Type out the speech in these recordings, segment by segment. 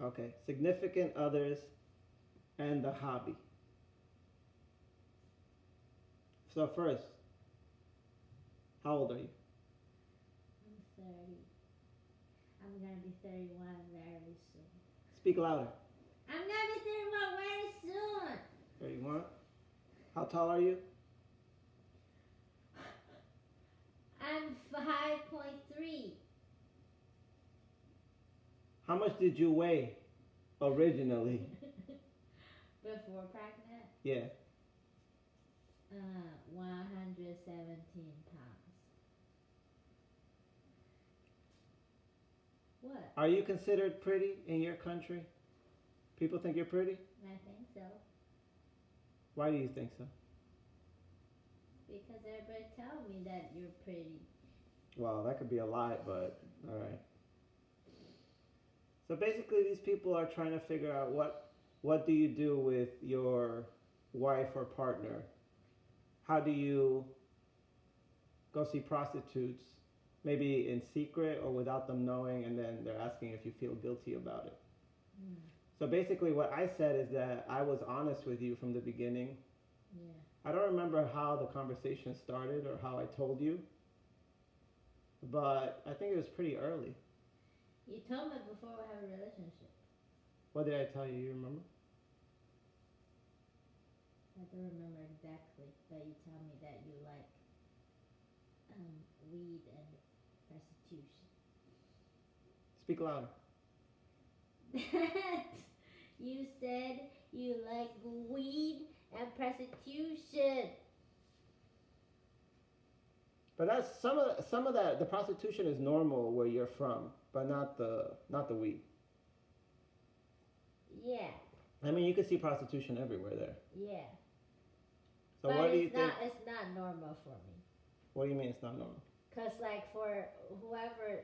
Okay, significant others and the hobby. So first, how old are you? I'm 30. I'm gonna be 31 very soon. Speak louder. I'm gonna be 31 very soon. 31. How tall are you? I'm 5.3. How much did you weigh originally? Before pregnant, Yeah. 117 pounds. What? Are you considered pretty in your country? People think you're pretty? I think so. Why do you think so? Because everybody tell me that you're pretty. Well, that could be a lie, but all right. So basically, these people are trying to figure out what do you do with your wife or partner? How do you go see prostitutes, maybe in secret or without them knowing, and then they're asking if you feel guilty about it. Mm. So basically, what I said is that I was honest with you from the beginning. Yeah. I don't remember how the conversation started or how I told you, but I think it was pretty early. You told me before we have a relationship. What did I tell you? You remember? I don't remember exactly, but you tell me that you like weed and prostitution. Speak louder. You said you like weed and prostitution. But that's some of that. The prostitution is normal where you're from, but not the weed. Yeah, I mean, you can see prostitution everywhere there. yeah. So But what do you think? it's not normal for me. What do you mean it's not normal? Cause like for whoever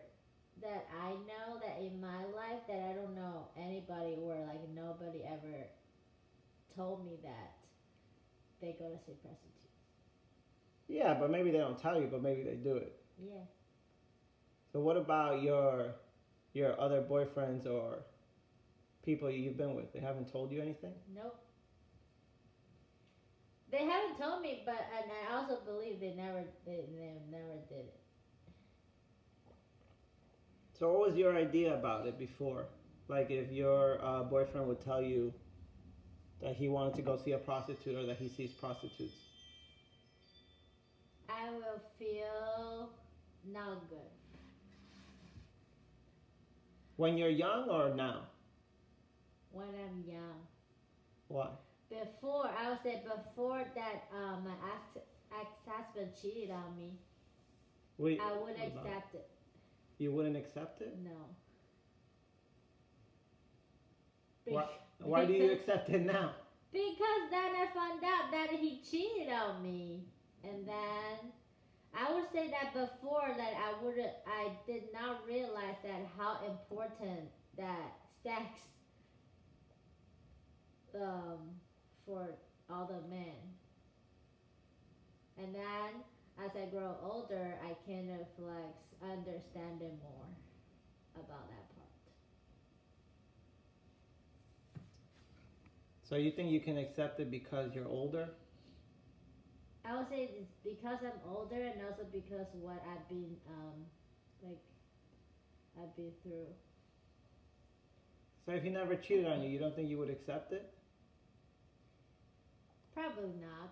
that I know that in my life that I don't know anybody where like nobody ever told me that they go to see prostitutes. Yeah, but maybe they don't tell you, but maybe they do it. Yeah. So what about your other boyfriends or people you've been with? They haven't told you anything? Nope. They haven't told me, but and I also believe they never did it. So what was your idea about it before? Like if your boyfriend would tell you that he wanted to go see a prostitute or that he sees prostitutes. I will feel not good. When you're young or now? When I'm young. Why? Before, I would say before that my ex-husband cheated on me, Wait, I wouldn't accept it. You wouldn't accept it? No. Why do you accept it now? Because then I found out that he cheated on me. And then I would say that before that I did not realize that how important that sex for all the men. And then as I grow older, I kind of like understand it more about that part. So you think you can accept it because you're older? I would say it's because I'm older and also because what I've been like I've been through. So if he never cheated on you, you don't think you would accept it? Probably not.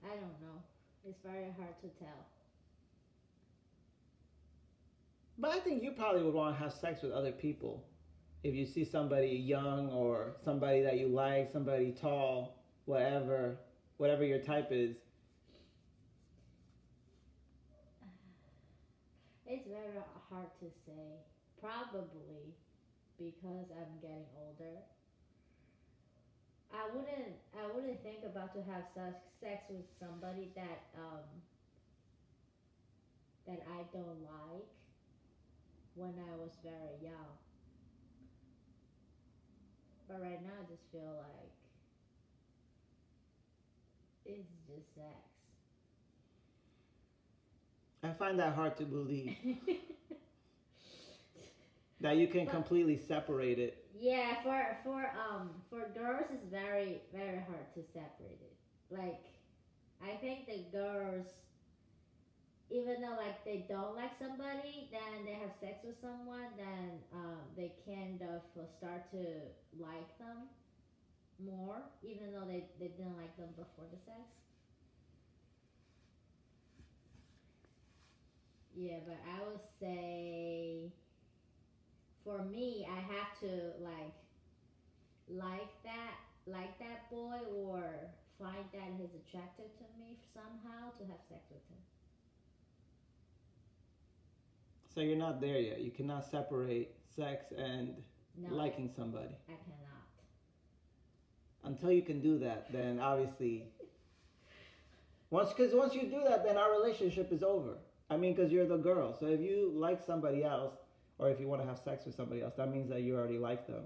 I don't know. It's very hard to tell. But I think you probably would want to have sex with other people. If you see somebody young or somebody that you like, somebody tall, whatever your type is. It's very hard to say. Probably because I'm getting older. I wouldn't think about to have sex with somebody that I don't like when I was very young. But right now I just feel like it's just sex. I find that hard to believe. That you can But- completely separate it. Yeah, for girls it's very very hard to separate it. Like I think the girls, even though like they don't like somebody, then they have sex with someone, then they kind of start to like them more, even though they didn't like them before the sex. Yeah, but I would say for me, I have to like that boy or find that he's attractive to me somehow to have sex with him. So you're not there yet. You cannot separate sex and No, liking somebody. I cannot. Until you can do that, then obviously, once you do that, then our relationship is over. I mean, because you're the girl. So if you like somebody else, or if you want to have sex with somebody else, that means that you already like them,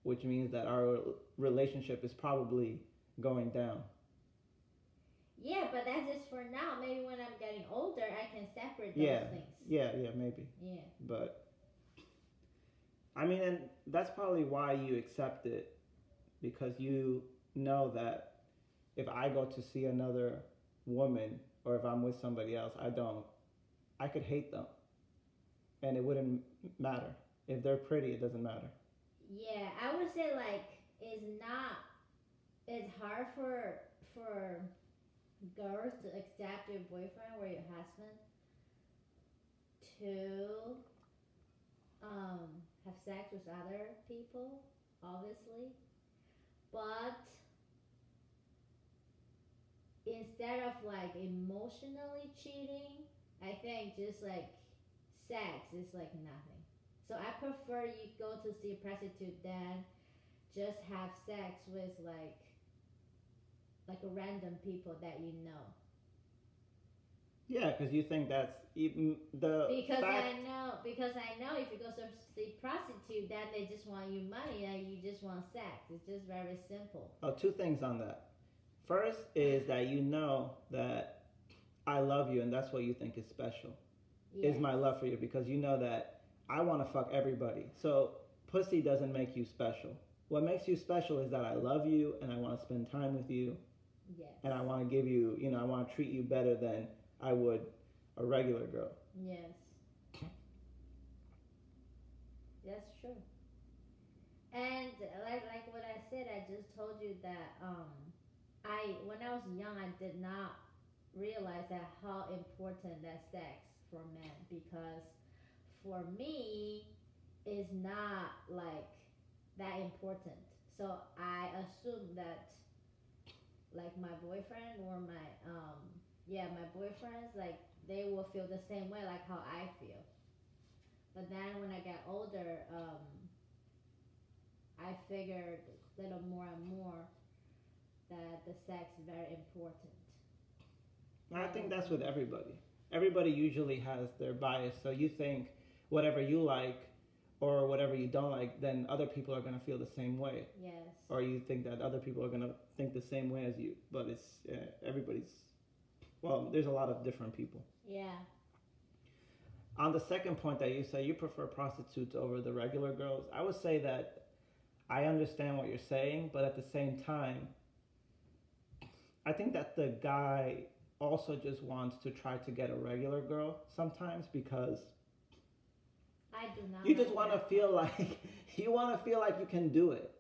which means that our relationship is probably going down. Yeah, but that's just for now. Maybe when I'm getting older, I can separate those Yeah. things. Yeah, maybe. Yeah. But I mean, and that's probably why you accept it, because you know that if I go to see another woman or if I'm with somebody else, I could hate them, and it wouldn't matter. If they're pretty, it doesn't matter. Yeah, I would say like it's hard for girls to accept your boyfriend or your husband to have sex with other people, obviously. But instead of like emotionally cheating, I think just like sex is like nothing. So I prefer you go to see a prostitute than just have sex with like a random people that you know. Yeah, because you think that's even the Because fact. I know if you go to see prostitute, then they just want you money and you just want sex. It's just very simple. Oh, two things on that. First is that you know that I love you, and that's what you think is special. Is my love for you, because you know that I want to fuck everybody. So pussy doesn't make you special. What makes you special is that I love you and I want to spend time with you, Yes. and I want to give you, I want to treat you better than I would a regular girl. Yes. That's true. And like what I said, I just told you that when I was young, I did not realize that how important that sex for men, because for me is not like that important. So I assume that like my boyfriend or my boyfriends, like they will feel the same way like how I feel. But then when I got older, I figured a little more and more that the sex is very important. I think that's with everybody. Everybody usually has their bias. So you think whatever you like or whatever you don't like, then other people are going to feel the same way. Yes. Or you think that other people are going to think the same way as you. But it's everybody's, well, there's a lot of different people. Yeah. On the second point that you say you prefer prostitutes over the regular girls, I would say that I understand what you're saying, but at the same time, I think that the guy also just wants to try to get a regular girl sometimes, because I do not. you just like want to that. feel like you can do it.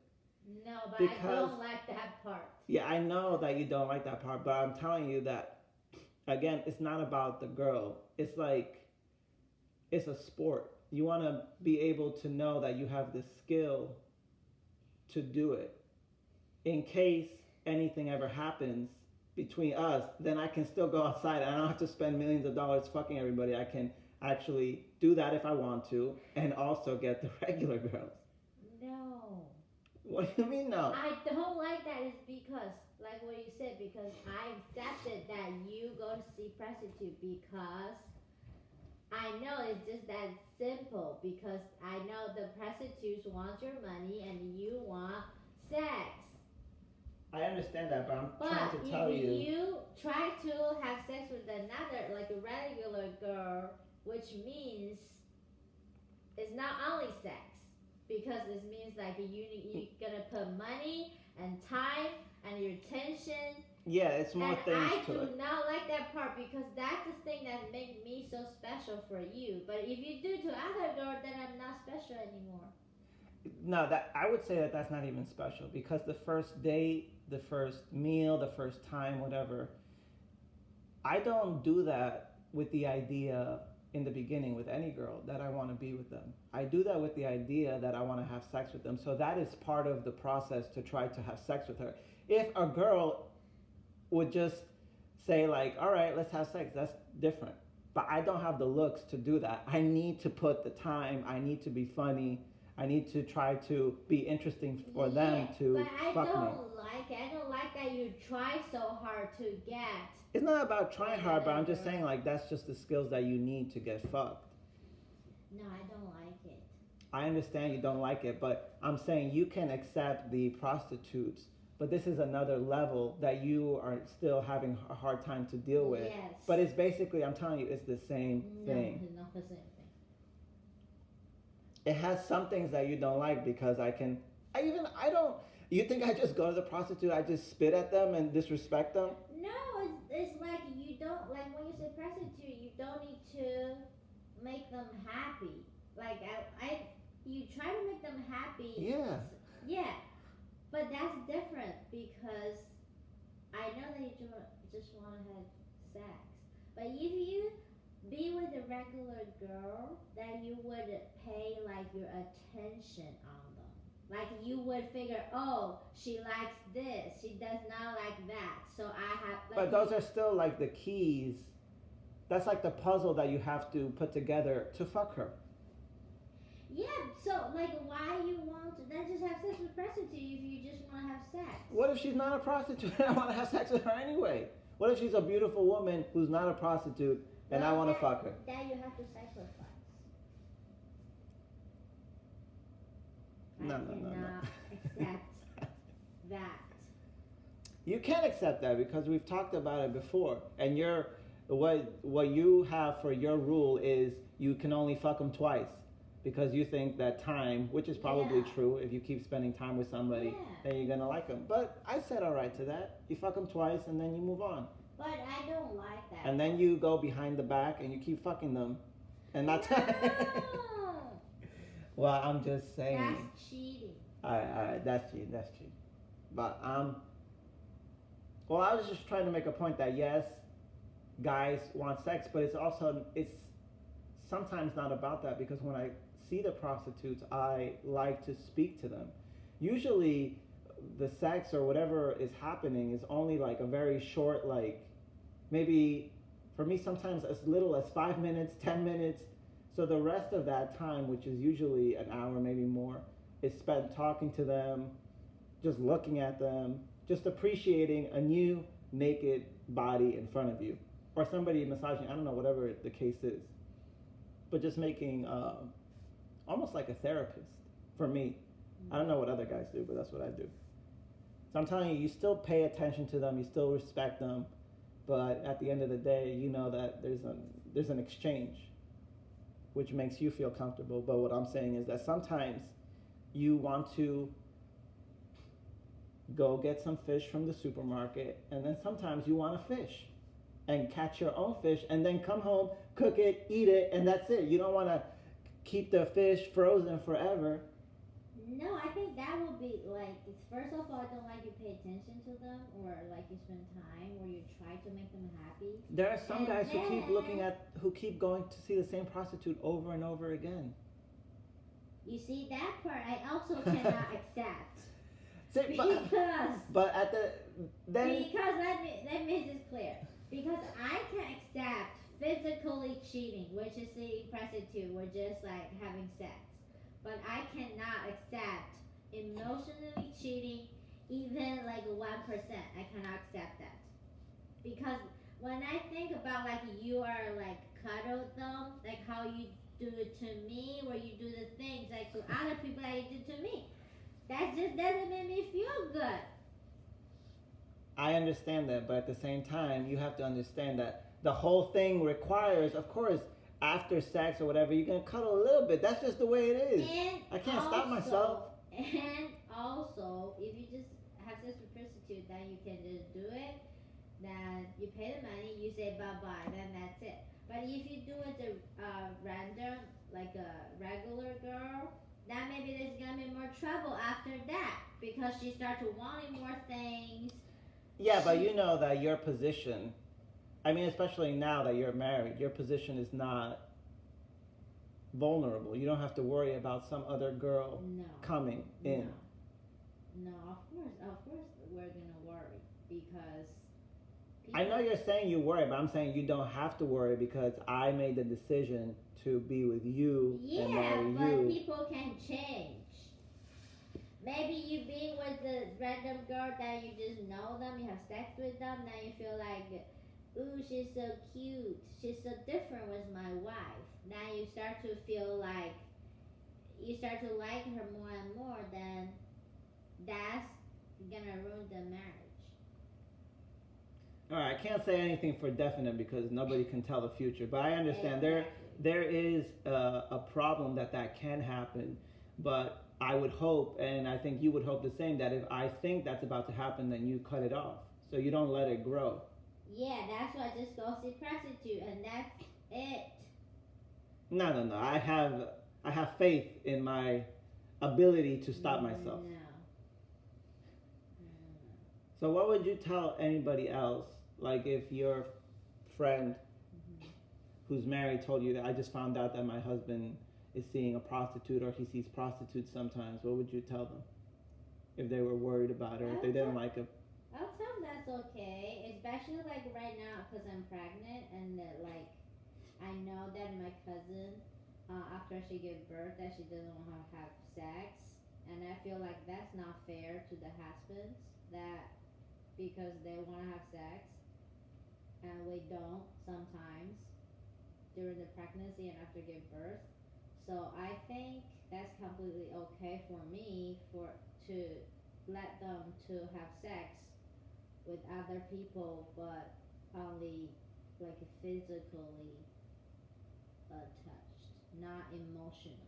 No, but I because- don't like that part. Yeah, I know that you don't like that part, but I'm telling you that again, it's not about the girl. It's like it's a sport. You want to be able to know that you have the skill to do it. In case anything ever happens between us, then I can still go outside. I don't have to spend millions of dollars fucking everybody. I can actually do that if I want to, and also get the regular girls. No. What do you mean no? I don't like that. Is because, like what you said, because I accepted that you go to see prostitute because I know it's just that simple. Because I know the prostitutes want your money and you want sex. I understand that, but I'm trying But to tell if you. you try to have sex with another, like a regular girl, which means it's not only sex, because it means like you're gonna put money and time and your attention. Yeah, it's more And things I to do it. not like that part because that's the thing that makes me so special for you. But if you do to other girls, then I'm not special anymore. No, that I would say that that's not even special because the first date, the first meal, the first time, whatever, I don't do that with the idea in the beginning with any girl that I want to be with them. I do that with the idea that I want to have sex with them. So that is part of the process to try to have sex with her. If a girl would just say like, "All right, let's have sex," that's different. But I don't have the looks to do that. I need to put the time. I need to be funny. I need to try to be interesting for them to but I fuck me. don't like it. I don't like that you try so hard to get. It's not about trying hard, but I'm just saying like that's just the skills that you need to get fucked. No, I don't like it. I understand you don't like it, but I'm saying you can accept the prostitutes, but this is another level that you are still having a hard time to deal with. Yes. But it's basically, I'm telling you, it's the same thing. No, it's not the same thing. It has some things that you don't like because I don't, you think I just go to the prostitute, I just spit at them and disrespect them? No, it's like you don't, like when you say prostitute, you don't need to make them happy. Like you try to make them happy. Yeah. Yeah, but that's different because I know that you just want to have sex. But if you be with a regular girl, then you would pay like your attention on them. Like you would figure, oh, she likes this, she does not like that. So I have. Like, But those are still like the keys. That's like the puzzle that you have to put together to fuck her. Yeah, so like why you want to then just have sex with prostitute if you just want to have sex? What if she's not a prostitute and I want to have sex with her anyway? What if she's a beautiful woman who's not a prostitute and I want to fuck her? Then you have to sacrifice. No. I cannot accept that. You can accept that because we've talked about it before, and what you have for your rule is you can only fuck them twice because you think that time, which is probably Yeah. true, if you keep spending time with somebody, Yeah. then you're gonna like them. But I said all right to that. You fuck them twice and then you move on, But I don't like that. and then you go behind the back and you keep fucking them, and that's No. well, I'm just saying. That's cheating. All right, that's cheating. But well, I was just trying to make a point that yes, guys want sex, but it's sometimes not about that because when I see the prostitutes, I like to speak to them. Usually, the sex or whatever is happening is only like a very short, like maybe for me sometimes as little as 5 minutes, 10 minutes. So the rest of that time, which is usually an hour, maybe more, is spent talking to them, just looking at them, just appreciating a new naked body in front of you, or somebody massaging. I don't know, whatever the case is, but just making almost like a therapist for me. I don't know what other guys do, but that's what I do. So I'm telling you, you still pay attention to them, you still respect them, but at the end of the day, you know that there's an exchange, which makes you feel comfortable. But what I'm saying is that sometimes you want to go get some fish from the supermarket, and then sometimes you want to fish and catch your own fish and then come home, cook it, eat it, and that's it. You don't want to keep the fish frozen forever. No, I think that would be like, first of all, I don't like you pay attention to them or like you spend time or you try to make them happy. There are some And guys who keep going to see the same prostitute over and over again. You see, that part I also cannot accept. See, Because but at the then Because let me make this clear. Because I can accept physically cheating, which is a prostitute, we're just like having sex. But I cannot accept emotionally cheating, even like 1%. I cannot accept that. Because when I think about like you are like cuddle them, like how you do it to me, where you do the things like to other people that you do to me, that just doesn't make me feel good. I understand that, but at the same time, you have to understand that the whole thing requires, of course, after sex or whatever, you're gonna cuddle a little bit. That's just the way it is. And I can't stop also- myself. And also, if you just have sex with prostitute, then you can just do it. Then you pay the money, you say bye bye, then that's it. But if you do it to random, like a regular girl, then maybe there's gonna be more trouble after that because she starts wanting more things. Yeah, but you know that your position, I mean, especially now that you're married, your position is not vulnerable. You don't have to worry about some other girl No. coming in. No, of course, we're gonna worry because. I know you're saying you worry, but I'm saying you don't have to worry because I made the decision to be with you and Yeah, marry but you. people can change. Maybe you being with the random girl that you just know them, you have sex with them, now you feel like, ooh, she's so cute, she's so different with my wife. Now you start to feel like, you start to like her more and more, then that's gonna ruin the marriage. All right, I can't say anything for definite because nobody can tell the future, but I understand Exactly. there is a problem that can happen, but I would hope, and I think you would hope the same, that if I think that's about to happen, then you cut it off, so you don't let it grow. Yeah, that's why just go see prostitute, and that's it. No. I have faith in my ability to stop myself. No. So what would you tell anybody else? Like if your friend who's married told you that I just found out that my husband is seeing a prostitute or he sees prostitutes sometimes, what would you tell them? If they were worried about it or if they didn't like it? I'll tell them that's okay, especially like right now because I'm pregnant and like I know that my cousin after she gave birth that she doesn't want to have sex, and I feel like that's not fair to the husbands that because they want to have sex and we don't sometimes during the pregnancy and after give birth. So I think that's completely okay for me to let them to have sex with other people, but only like physically touched, not emotional.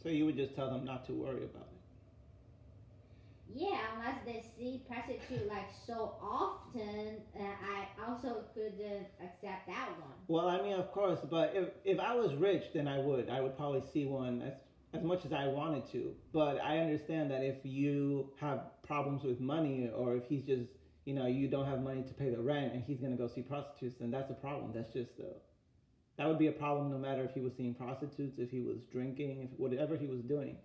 So you would just tell them not to worry about it? Yeah, unless they see prostitute like so often, I also couldn't accept that one. Well, I mean, of course, but if I was rich, then I would probably see one as much as I wanted to. But I understand that if you have problems with money, or if he's just, you don't have money to pay the rent and he's gonna go see prostitutes, then that's a problem. That's just that would be a problem no matter if he was seeing prostitutes, if he was drinking, if whatever he was doing.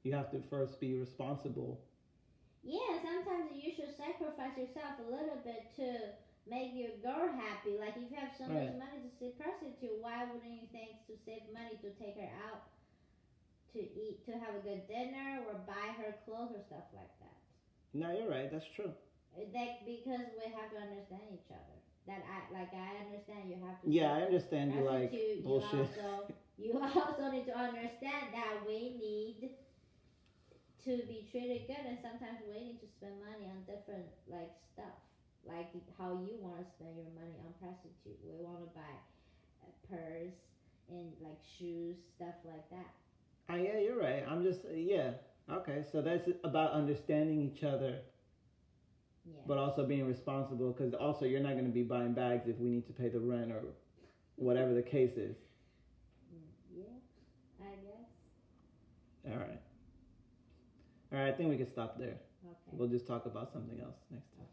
You have to first be responsible. Yeah, sometimes you should sacrifice yourself a little bit to make your girl happy. Like if you have so much money to see prostitute, why wouldn't you think to save money to take her out to eat, to have a good dinner, or buy her clothes or stuff like that? No, you're right. That's true. Like because we have to understand each other. That I understand you have to. Yeah, I understand you like prostitute, bullshit. You also need to understand that we need to be treated good, and sometimes we need to spend money on different like stuff, like how you want to spend your money on prostitute. We want to buy a purse and like shoes, stuff like that. Yeah, you're right. I'm just okay. So that's about understanding each other, Yeah. but also being responsible. Because also you're not going to be buying bags if we need to pay the rent or whatever the case is. Yeah, I guess. All right. I think we can stop there. Okay. We'll just talk about something else next time.